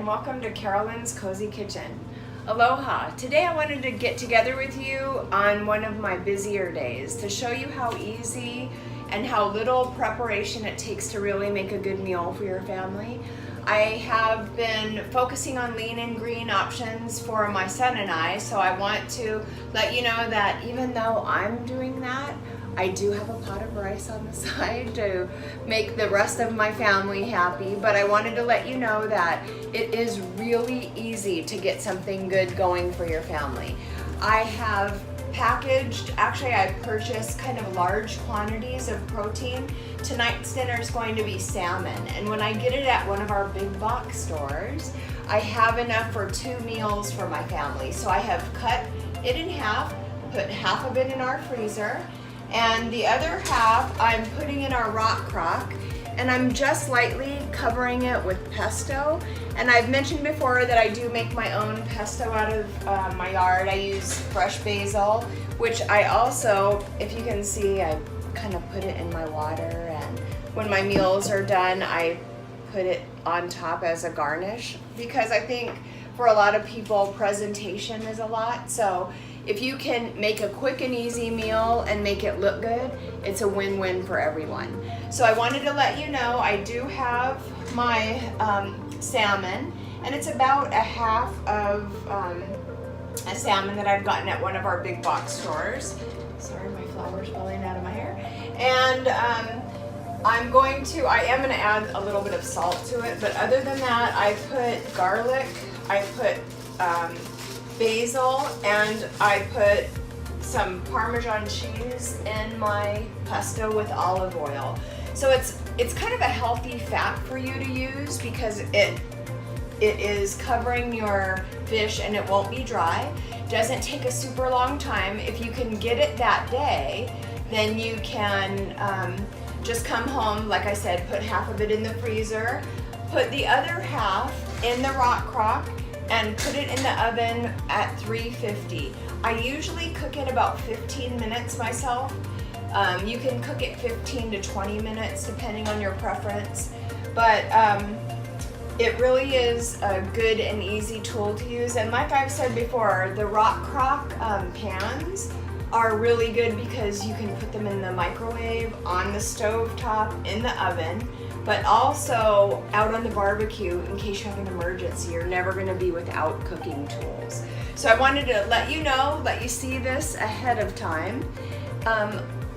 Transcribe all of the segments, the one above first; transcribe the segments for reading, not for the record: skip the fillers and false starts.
and welcome to Carolyn's Cozy Kitchen. Aloha! Today I wanted to get together with you on one of my busier days to show you how easy and how little preparation it takes to really make a good meal for your family. I have been focusing on lean and green options for my son and I, so I want to let you know that even though I'm doing that, I do have a pot of rice on the side to make the rest of my family happy, but I wanted to let you know that it is really easy to get something good going for your family. I have packaged, actually I purchased kind of large quantities of protein. Tonight's dinner is going to be salmon, and when I get it at one of our big box stores, I have enough for 2 meals for my family. So I have cut it in half, put half of it in our freezer, and the other half I'm putting in our Rockcrok, and I'm just lightly covering it with pesto. And I've mentioned before that I do make my own pesto out of my yard. I use fresh basil, which I also, if you can see, I kind of put it in my water, and when my meals are done, I put it on top as a garnish, because I think for a lot of people, presentation is a lot. So if you can make a quick and easy meal and make it look good, it's a win-win for everyone. So I wanted to let you know I do have my salmon, and it's about a half of a salmon that I've gotten at one of our big box stores. Sorry, my flower's falling out of my hair. And I am going to add a little bit of salt to it, but other than that, I put garlic, I put basil, and I put some Parmesan cheese in my pesto with olive oil. So it's kind of a healthy fat for you to use, because it is covering your fish and it won't be dry. Doesn't take a super long time. If you can get it that day, then you can just come home, like I said, put half of it in the freezer, put the other half in the Rockcrok, and put it in the oven at 350. I usually cook it about 15 minutes myself. You can cook it 15 to 20 minutes depending on your preference, but it really is a good and easy tool to use. And like I've said before, the Rockcrok pans are really good because you can put them in the microwave, on the stove top, in the oven, but also out on the barbecue in case you have an emergency. You're never going to be without cooking tools. So I wanted to let you know, let you see this ahead of time.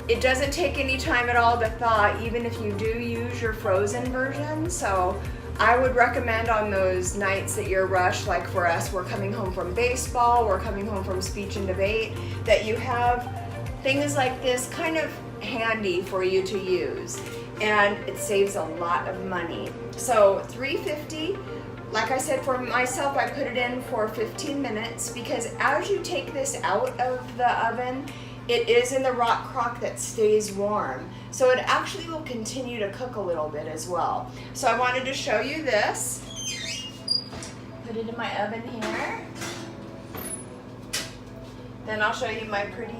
It doesn't take any time at all to thaw, even if you do use your frozen version. So I would recommend on those nights that you're rushed, like for us, we're coming home from baseball, we're coming home from speech and debate, that you have things like this kind of handy for you to use. And it saves a lot of money. So 350, like I said, for myself, I put it in for 15 minutes, because as you take this out of the oven, it is in the Rockcrok that stays warm. So it actually will continue to cook a little bit as well. So I wanted to show you this. Put it in my oven here. Then I'll show you my pretty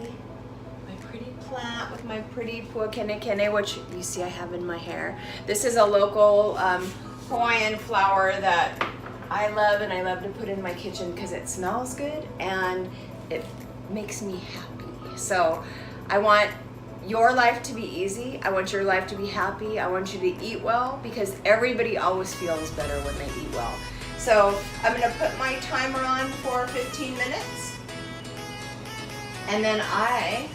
plant with my pretty puakenekene, which you see I have in my hair. This is a local Hawaiian flower that I love, and I love to put in my kitchen because it smells good and it makes me happy. So I want your life to be easy. I want your life to be happy. I want you to eat well, because everybody always feels better when they eat well. So I'm going to put my timer on for 15 minutes, and then I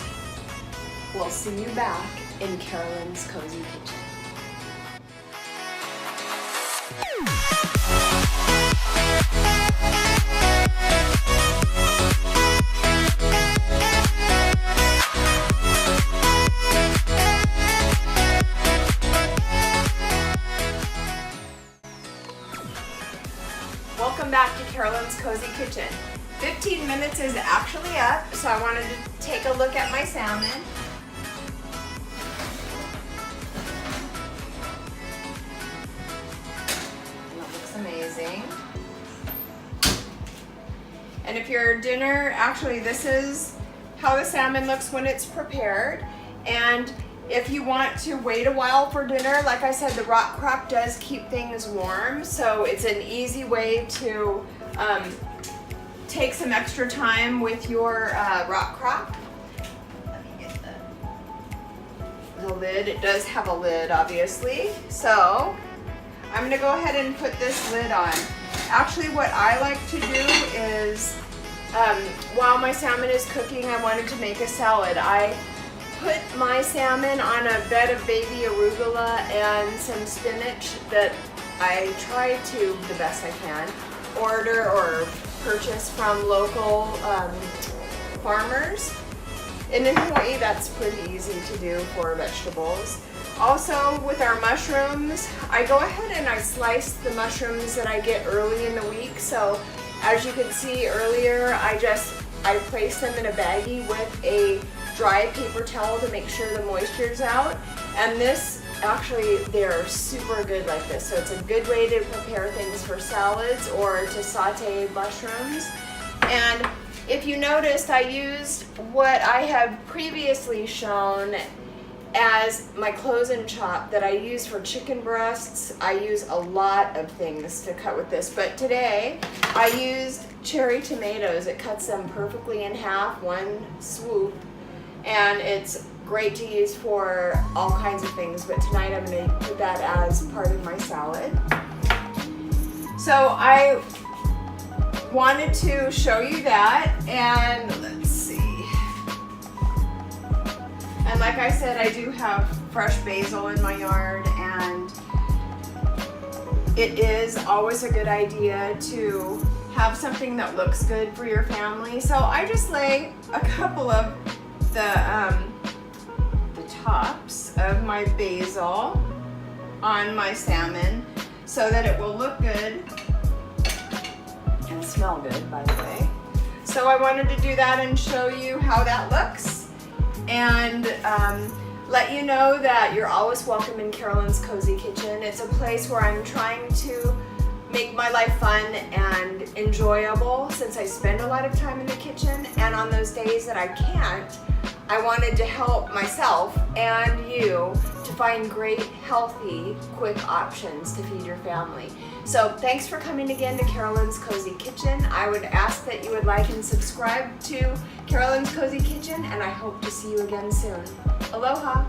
will see you back in Carolyn's Cozy Kitchen. Welcome back to Carolyn's Cozy Kitchen. 15 minutes is actually up, so I wanted to take a look at my salmon. That looks amazing. And if your dinner, actually this is how the salmon looks when it's prepared. And If you want to wait a while for dinner, like I said, the Rockcrok does keep things warm, so it's an easy way to take some extra time with your Rockcrok. Let me get the lid. It does have a lid, obviously. So I'm gonna go ahead and put this lid on. Actually, what I like to do is, while my salmon is cooking, I wanted to make a salad. I put my salmon on a bed of baby arugula and some spinach that I try to, the best I can, order or purchase from local farmers. And in Hawaii, that's pretty easy to do for vegetables. Also, with our mushrooms, I go ahead and I slice the mushrooms that I get early in the week. So as you can see earlier, I place them in a baggie with a dry paper towel to make sure the moisture's out. And this, actually, they're super good like this. So it's a good way to prepare things for salads or to saute mushrooms. And if you noticed, I used what I have previously shown as my close and chop that I use for chicken breasts. I use a lot of things to cut with this, but today I used cherry tomatoes. It cuts them perfectly in half, one swoop, and it's great to use for all kinds of things, but tonight I'm going to put that as part of my salad. So I wanted to show you that, and let's see. And like I said, I do have fresh basil in my yard, and it is always a good idea to have something that looks good for your family. So I just lay a couple of the tops of my basil on my salmon so that it will look good and smell good, by the way. So I wanted to do that and show you how that looks, and let you know that you're always welcome in Carolyn's Cozy Kitchen. It's a place where I'm trying to make my life fun and enjoyable, since I spend a lot of time in the kitchen, and on those days that I can't, I wanted to help myself and you to find great, healthy, quick options to feed your family. So thanks for coming again to Carolyn's Cozy Kitchen. I would ask that you would like and subscribe to Carolyn's Cozy Kitchen, and I hope to see you again soon. Aloha!